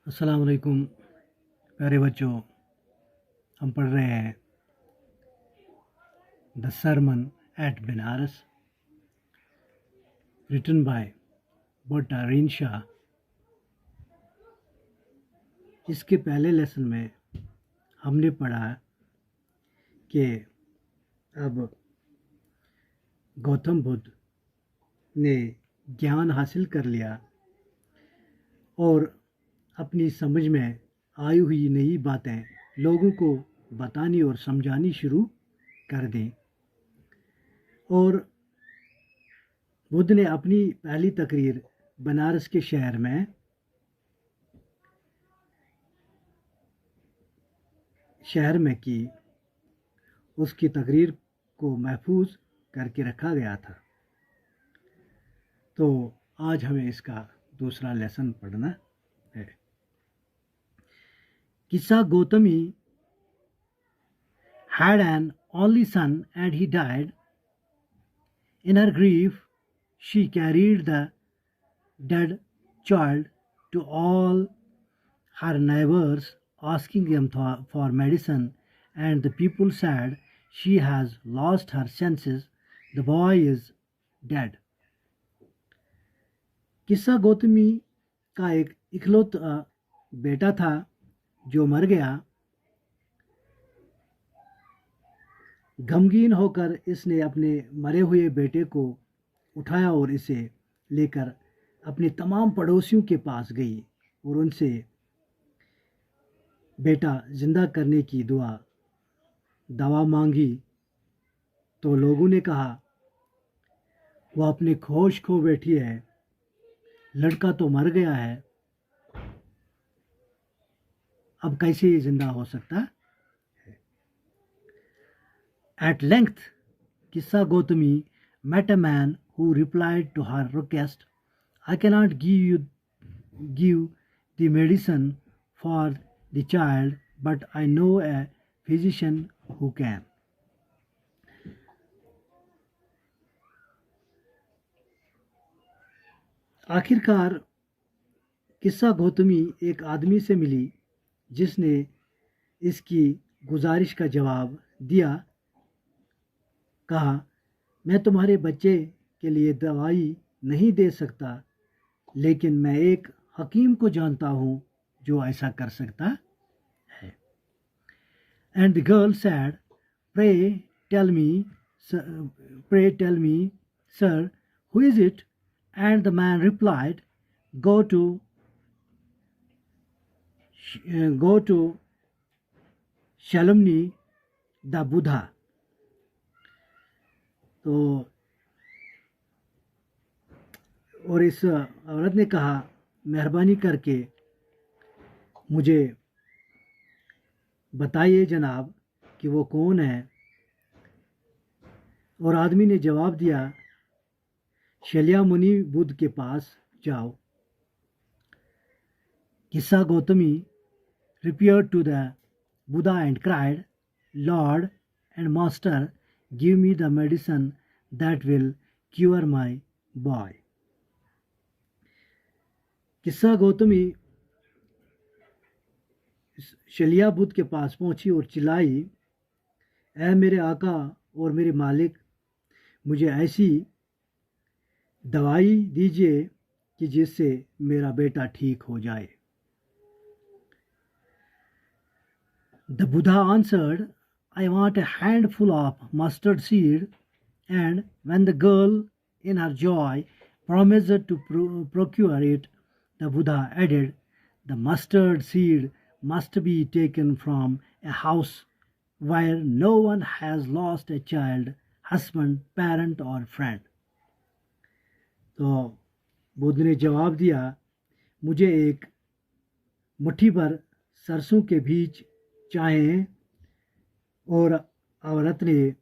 अस्सलाम वालेकुम प्यारे बच्चों। हम पढ़ रहे हैं the sermon at Benares written by बोटारिन शाह। इसके पहले लेसन में हमने पढ़ा कि अब गौतम बुद्ध ने ज्ञान हासिल कर लिया और अपनी समझ में आई हुई नई बातें लोगों को बतानी और समझानी शुरू कर दी। और बुद्ध ने अपनी पहली तकरीर बनारस के शहर में की। उसकी तकरीर को महफूज करके रखा गया था। तो आज हमें इसका दूसरा लेसन पढ़ना है। किस्सा Gautami had an only son and he died. In her grief, she carried the dead child to all her neighbors, asking them for medicine, and the people said, "She has lost her senses. The boy is dead." किस्सा गौतमी का एक इकलौता बेटा था जो मर गया। गमगीन होकर इसने अपने मरे हुए बेटे को उठाया और इसे लेकर अपने तमाम पड़ोसियों के पास गई और उनसे बेटा जिंदा करने की दवा मांगी। तो लोगों ने कहा, वह अपने होश खो बैठी है, लड़का तो मर गया है, अब कैसे ये जिंदा हो सकता है। At length, Kissa Gautami met a man who replied to her request, "I cannot give the medicine for the child, but I know a physician who can." आखिरकार किस्सा गौतमी एक आदमी से मिली जिसने इसकी गुजारिश का जवाब दिया। कहा, मैं तुम्हारे बच्चे के लिए दवाई नहीं दे सकता, लेकिन मैं एक हकीम को जानता हूँ जो ऐसा कर सकता है। And the girl said, pray tell me sir, who is it? And the man replied, go to Sakyamuni the Buddha. तो और इस औरत ने कहा, मेहरबानी करके मुझे बताइए जनाब कि वो कौन है। और आदमी ने जवाब दिया, शल्या मुनि बुद्ध के पास जाओ। किस्सा Gautami repaired to the Buddha and cried, Lord and Master, give me the medicine that will cure my boy. किस्सा गौतमी शलिया बुद्ध के पास पहुंची और चिल्लाई, ऐ मेरे आका और मेरे मालिक, मुझे ऐसी दवाई दीजिए कि जिससे मेरा बेटा ठीक हो जाए। The Buddha answered, I want a handful of mustard seed. And when the girl, in her joy, promised to procure it, the Buddha added, the mustard seed must be taken from a house where no one has lost a child, husband, parent or friend. तो बुद्ध ने जवाब दिया, मुझे एक मुट्ठी भर सरसों के बीज चाहिए। और औरत ने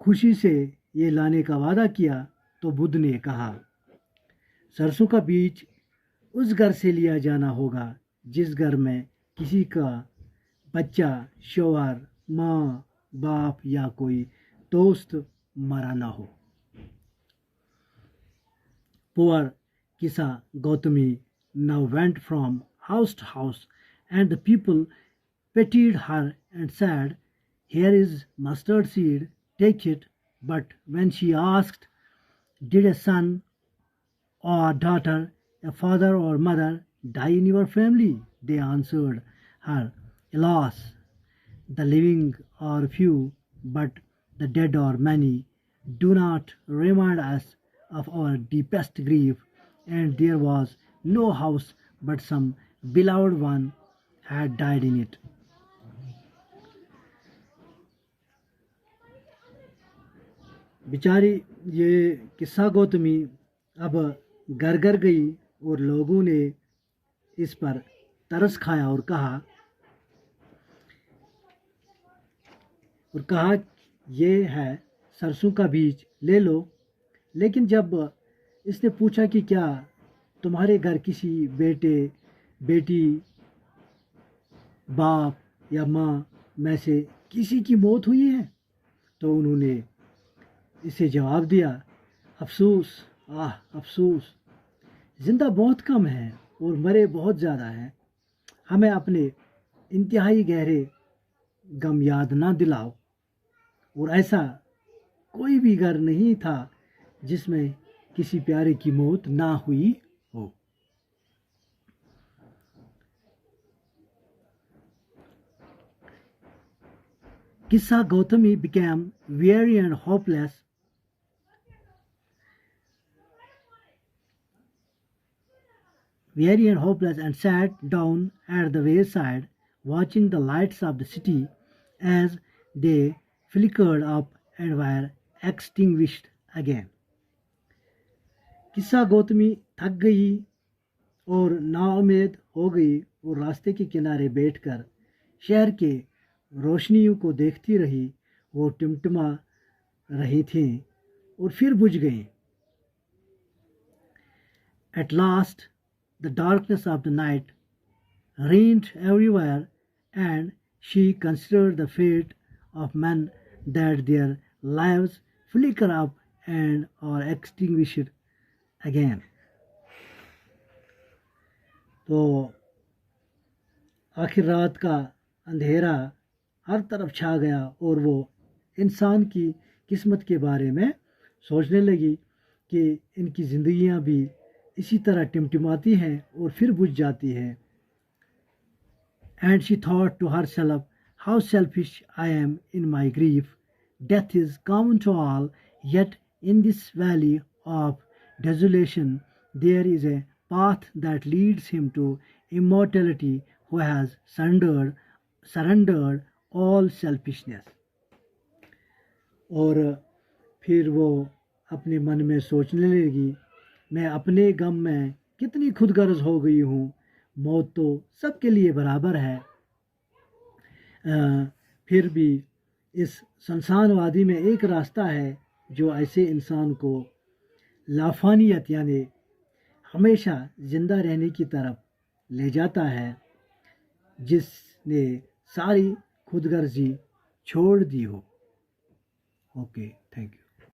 खुशी से ये लाने का वादा किया। तो बुद्ध ने कहा, सरसों का बीज उस घर से लिया जाना होगा जिस घर में किसी का बच्चा, शौहर, माँ, बाप या कोई दोस्त मरा ना हो। Poor Kisa Gautami now went from house to house, and the people pitied her and said, "Here is mustard seed, take it." But when she asked, "Did a son or daughter, a father or mother die in your family?" they answered her, "Alas, the living are few, but the dead are many. Do not remind us of our deepest grief." And there was no house, but some beloved one had died in it. बेचारी ये किस्सा गौतमी अब घर घर गई और लोगों ने इस पर तरस खाया और कहा ये है सरसों का बीज, ले लो। लेकिन जब इसने पूछा कि क्या तुम्हारे घर किसी बेटे, बेटी, बाप या माँ में से किसी की मौत हुई है, तो उन्होंने इसे जवाब दिया, अफसोस, आह अफसोस, जिंदा बहुत कम हैं और मरे बहुत ज़्यादा हैं। हमें अपने इंतहाई गहरे गम याद ना दिलाओ। और ऐसा कोई भी घर नहीं था जिसमें किसी प्यारे की मौत ना हुई हो। Kissa Gautami became weary and hopeless. And sat down at the wayside, watching the lights of the city as they flickered up and were extinguished again. किस्सा गौतमी थक गई और नाउम्मीद हो गई और रास्ते के किनारे बैठकर शहर के रोशनियों को देखती रही। वो टिमटिमा रही थी और फिर बुझ गई। At last, the darkness of the night reigned everywhere, and she considered the fate of men, that their lives flicker up and are extinguished again. तो आखिर रात का अंधेरा हर तरफ छा गया और वो इंसान की किस्मत के बारे में सोचने लगी कि इनकी ज़िंदगियां भी इसी तरह टिमटिमाती हैं और फिर बुझ जाती हैं। And she thought to herself, how selfish I am in my grief. Death is common to all, yet in this valley of desolation there is a path that leads him to immortality, who has surrendered all selfishness. और फिर वो अपने मन में सोचने लगी, मैं अपने गम में कितनी खुदगर्ज हो गई हूँ, मौत तो सबके लिए बराबर है। फिर भी इस सुनसान वादी में एक रास्ता है जो ऐसे इंसान को लाफानियत यानी हमेशा जिंदा रहने की तरफ ले जाता है, जिसने सारी खुदगर्जी छोड़ दी हो। Okay, thank you.